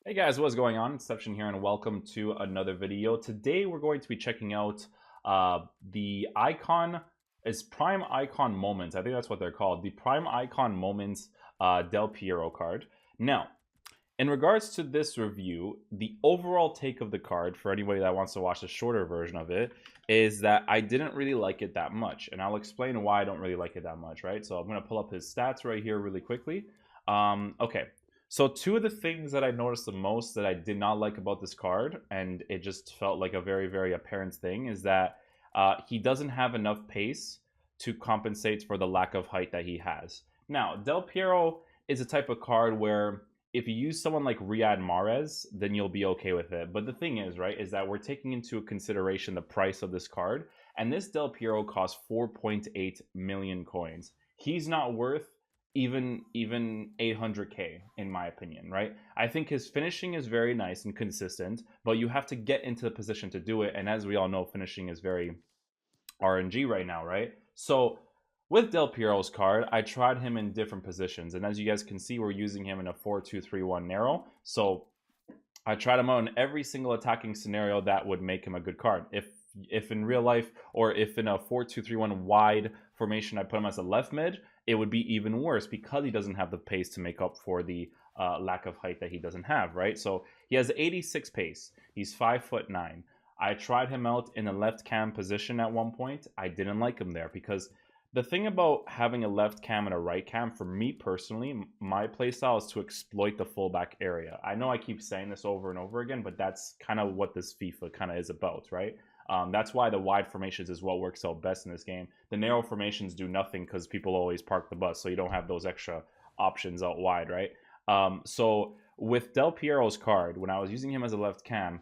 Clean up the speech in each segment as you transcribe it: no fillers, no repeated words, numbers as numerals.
Hey guys, what's going on? Inception here, and welcome to another video. Today we're going to be checking out the icon is prime icon moments. I think that's what they're called. The prime icon moments Del Piero card. Now, in regards to this review, the overall take of the card for anybody that wants to watch the shorter version of it is that I didn't really like it that much, and I'll explain why I don't really like it that much. Right, so I'm gonna pull up his stats right here really quickly. Okay. So two of the things that I noticed the most that I did not like about this card, and it just felt like a very, very apparent thing, is that he doesn't have enough pace to compensate for the lack of height that he has. Now, Del Piero is a type of card where if you use someone like Riyad Mahrez, then you'll be okay with it. But the thing is, right, is that we're taking into consideration the price of this card, and this Del Piero costs 4.8 million coins. He's not worth even 800k in my opinion, right? I think his finishing is very nice and consistent, but you have to get into the position to do it, and as we all know, finishing is very RNG right now, right? So with Del Piero's card, I tried him in different positions, and as you guys can see, we're using him in a 4-2-3-1 narrow. So I tried him out in every single attacking scenario that would make him a good card. If in real life, or if in a 4-2-3-1 wide formation I put him as a left mid, it would be even worse because he doesn't have the pace to make up for the lack of height that he doesn't have, right? So he has 86 pace. He's 5'9". I tried him out in a left cam position at one point. I didn't like him there because the thing about having a left cam and a right cam, for me personally, my playstyle is to exploit the fullback area. I know I keep saying this over and over again, but that's kind of what this FIFA kind of is about, right? That's why the wide formations is what works out best in this game. The narrow formations do nothing because people always park the bus, so you don't have those extra options out wide, right? So with Del Piero's card, when I was using him as a left cam,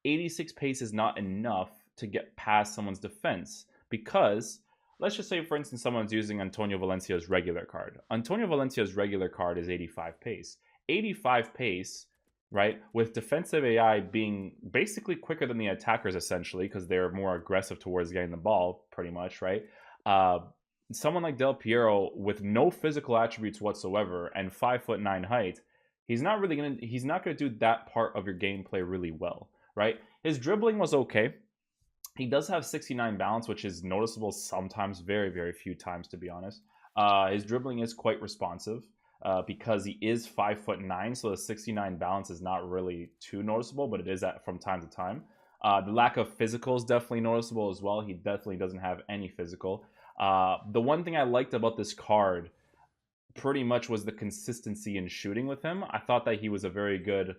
86 pace is not enough to get past someone's defense because let's just say, for instance, someone's using Antonio Valencia's regular card. Antonio Valencia's regular card is 85 pace. 85 pace, right, with defensive AI being basically quicker than the attackers, essentially, because they're more aggressive towards getting the ball, pretty much, right? Uh, Someone like Del Piero with no physical attributes whatsoever and 5'9" height, he's not gonna do that part of your gameplay really well, right? His dribbling was okay. He does have 69 balance, which is noticeable sometimes, very, very few times, to be honest. His dribbling is quite responsive because he is 5'9", so the 69 balance is not really too noticeable, but it is at from time to time. The lack of physical is definitely noticeable as well. He definitely doesn't have any physical. The one thing I liked about this card pretty much was the consistency in shooting with him. I thought that he was a very good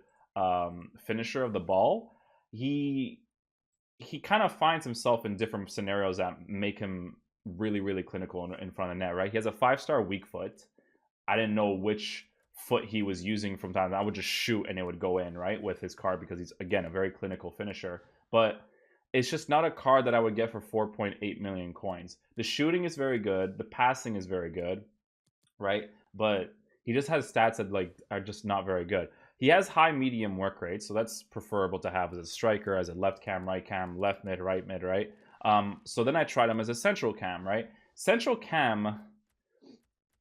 finisher of the ball. He kind of finds himself in different scenarios that make him really, really clinical in front of the net, right? He has a 5-star weak foot. I didn't know which foot he was using from time to time. I would just shoot and it would go in, right, with his card because he's, again, a very clinical finisher. But it's just not a card that I would get for 4.8 million coins. The shooting is very good. The passing is very good, right? But he just has stats that like are just not very good. He has high medium work rate, so that's preferable to have as a striker, as a left cam, left mid, right. So then I tried him as a central cam, right? Central cam,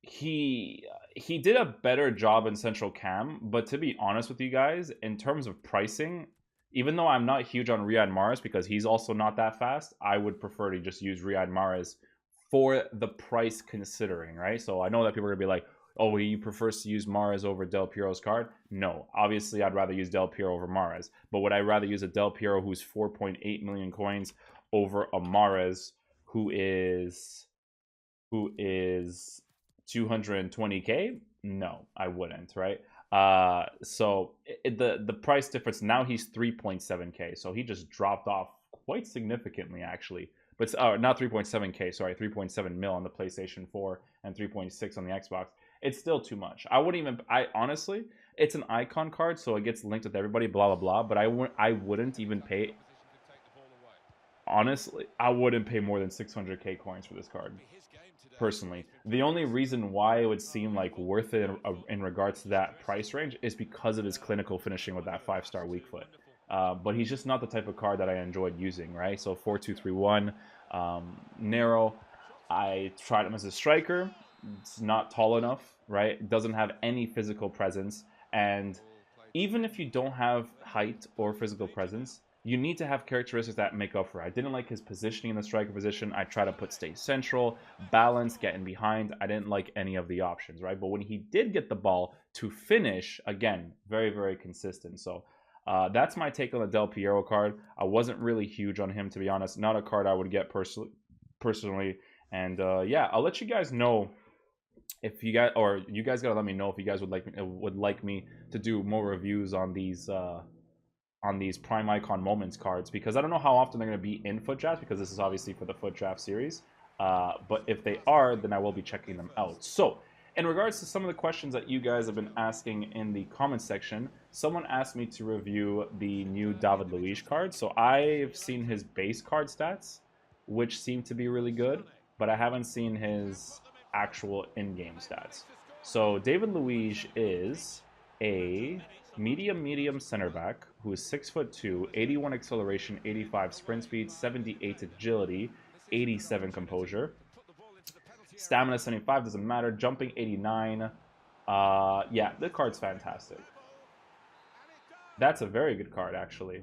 he did a better job in central cam, but to be honest with you guys, in terms of pricing, even though I'm not huge on Riyad Mahrez because he's also not that fast, I would prefer to just use Riyad Mahrez for the price considering, right? So I know that people are gonna be like, oh, he prefers to use Mahrez over Del Piero's card. No, obviously I'd rather use Del Piero over Mahrez. But would I rather use a Del Piero who's 4.8 million coins over a Mahrez who is 220k? No, I wouldn't, right? So the price difference now, he's 3.7k, so he just dropped off quite significantly actually. But not 3.7k, sorry, 3.7 mil on the PlayStation 4 and 3.6 on the Xbox. It's still too much. I honestly, it's an icon card, so it gets linked with everybody, blah blah blah. But I wouldn't even pay. Honestly, I wouldn't pay more than 600k coins for this card personally. The only reason why it would seem like worth it in regards to that price range is because of his clinical finishing with that 5-star weak foot. But he's just not the type of card that I enjoyed using, right? So 4-2-3-1, narrow. I tried him as a striker. It's not tall enough, right? It doesn't have any physical presence. And even if you don't have height or physical presence, you need to have characteristics that make up for it. I didn't like his positioning in the striker position. I try to put stay central, balance, getting behind. I didn't like any of the options, right? But when he did get the ball to finish, again, very, very consistent. So that's my take on the Del Piero card. I wasn't really huge on him, to be honest. Not a card I would get personally. And yeah, I'll let you guys know if you guys, or you guys gotta let me know if you guys would like me to do more reviews on these prime icon moments cards, because I don't know how often they're going to be in foot drafts, because this is obviously for the foot draft series, but if they are, then I will be checking them out. So in regards to some of the questions that you guys have been asking in the comment section, someone asked me to review the new David Luiz card. So I've seen his base card stats, which seem to be really good, but I haven't seen his actual in-game stats. So David Luiz is a medium center back who is 6'2", 81 acceleration, 85 sprint speed, 78 agility, 87 composure. Stamina 75, doesn't matter. Jumping 89. Yeah, the card's fantastic. That's a very good card, actually,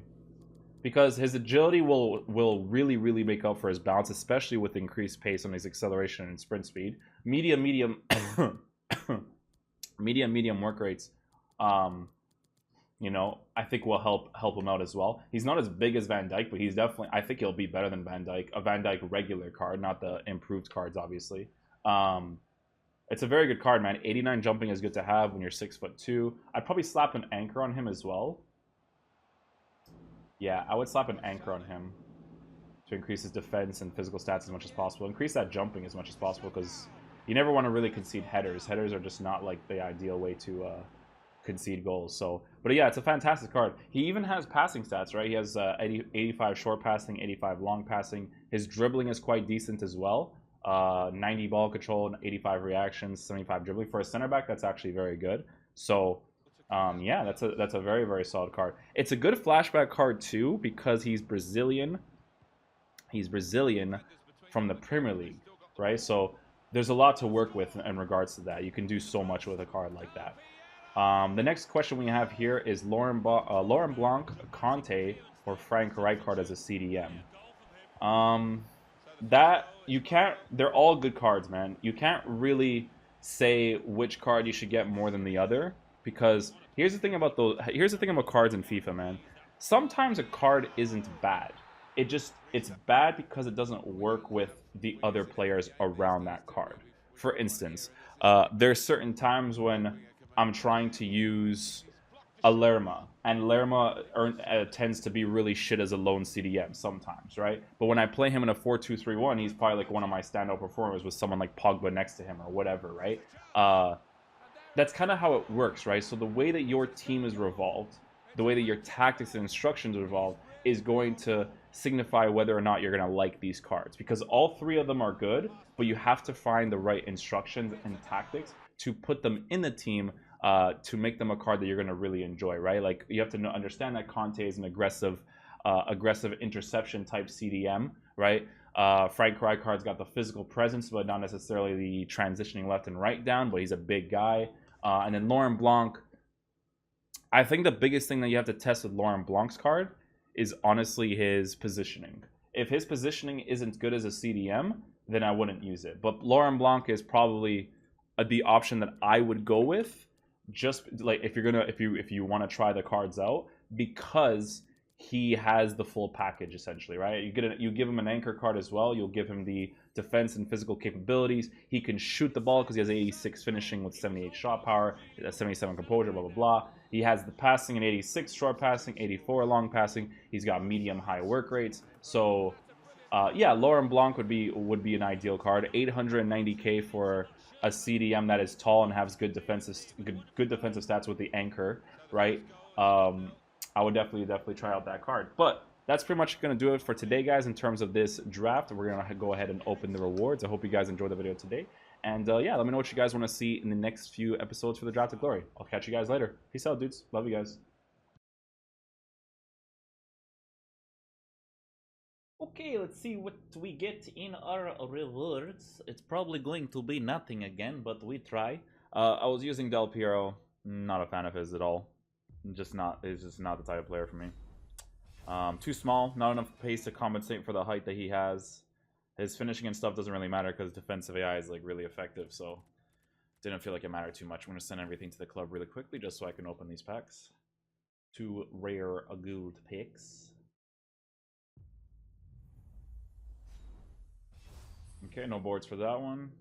because his agility will really make up for his balance, especially with increased pace on his acceleration and sprint speed. Medium work rates, you know, I think will help him out as well. He's not as big as Van Dijk, but he's definitely, I think he'll be better than Van Dijk, a Van Dijk regular card, not the improved cards, obviously. It's a very good card, man. 89 jumping is good to have when you're 6'2". I'd probably slap an anchor on him as well. Yeah, I would slap an anchor on him to increase his defense and physical stats as much as possible. Increase that jumping as much as possible, because you never want to really concede headers. Headers are just not like the ideal way to concede goals. So, but yeah, it's a fantastic card. He even has passing stats, right? He has 85 short passing, 85 long passing. His dribbling is quite decent as well. 90 ball control, 85 reactions, 75 dribbling. For a center back, that's actually very good. So yeah, that's a very solid card. It's a good flashback card too, because he's Brazilian. He's Brazilian from the Premier League, right? So there's a lot to work with in regards to that. You can do so much with a card like that. The next question we have here is Laurent Blanc, Conte, or Frank Rijkaard as a CDM. That you can't. They're all good cards, man. You can't really say which card you should get more than the other, because here's the thing about cards in FIFA, man. Sometimes a card isn't bad. It's bad because it doesn't work with the other players around that card. For instance, there's certain times when I'm trying to use a Lerma, and Lerma tends to be really shit as a lone CDM sometimes, right? But when I play him in a 4-2-3-1, he's probably like one of my standout performers with someone like Pogba next to him or whatever, right? That's kind of how it works, right? So the way that your team is revolved, the way that your tactics and instructions are revolved, is going to signify whether or not you're going to like these cards, because all three of them are good, but you have to find the right instructions and tactics to put them in the team to make them a card that you're going to really enjoy, right? Like, you have to understand that Conte is an aggressive interception type CDM, right? Frank Rijkaard's got the physical presence, but not necessarily the transitioning left and right down, but he's a big guy. And then Laurent Blanc, I think the biggest thing that you have to test with Laurent Blanc's card is honestly his positioning. If his positioning isn't good as a CDM, then I wouldn't use it. But Laurent Blanc is probably the option that I would go with, just like if you want to try the cards out, because he has the full package essentially, right? You give him an anchor card as well. You'll give him the defense and physical capabilities. He can shoot the ball because he has 86 finishing with 78 shot power, 77 composure, blah blah blah. He has the passing and 86 short passing, 84 long passing. He's got medium high work rates. So yeah, Laurent Blanc would be an ideal card. 890k for a CDM that is tall and has good defensive stats with the anchor, right? I would definitely try out that card. But that's pretty much going to do it for today, guys, in terms of this draft. We're going to go ahead and open the rewards. I hope you guys enjoyed the video today. And yeah, let me know what you guys want to see in the next few episodes for the Draft of Glory. I'll catch you guys later. Peace out, dudes. Love you guys. Okay, let's see what we get in our rewards. It's probably going to be nothing again, but we try. I was using Del Piero. Not a fan of his at all. Just not is just not the type of player for me. Too small, not enough pace to compensate for the height that he has. His finishing and stuff doesn't really matter because defensive AI is like really effective, so didn't feel like it mattered too much. I'm gonna send everything to the club really quickly just so I can open these packs. 2 rare gold picks. Okay, no boards for that one.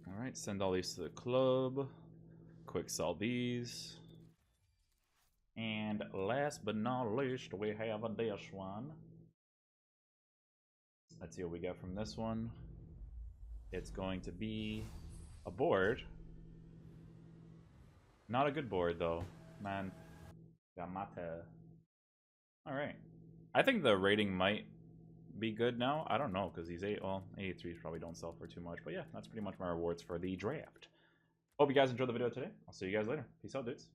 Alright, send all these to the club. Quick sell these. And last but not least, we have a this one. Let's see what we get from this one. It's going to be a board. Not a good board, though. Man. Gamata. Alright. I think the rating might be good now. I don't know, because these 83s probably don't sell for too much. But yeah, that's pretty much my rewards for the draft. Hope you guys enjoyed the video today. I'll see you guys later. Peace out, dudes.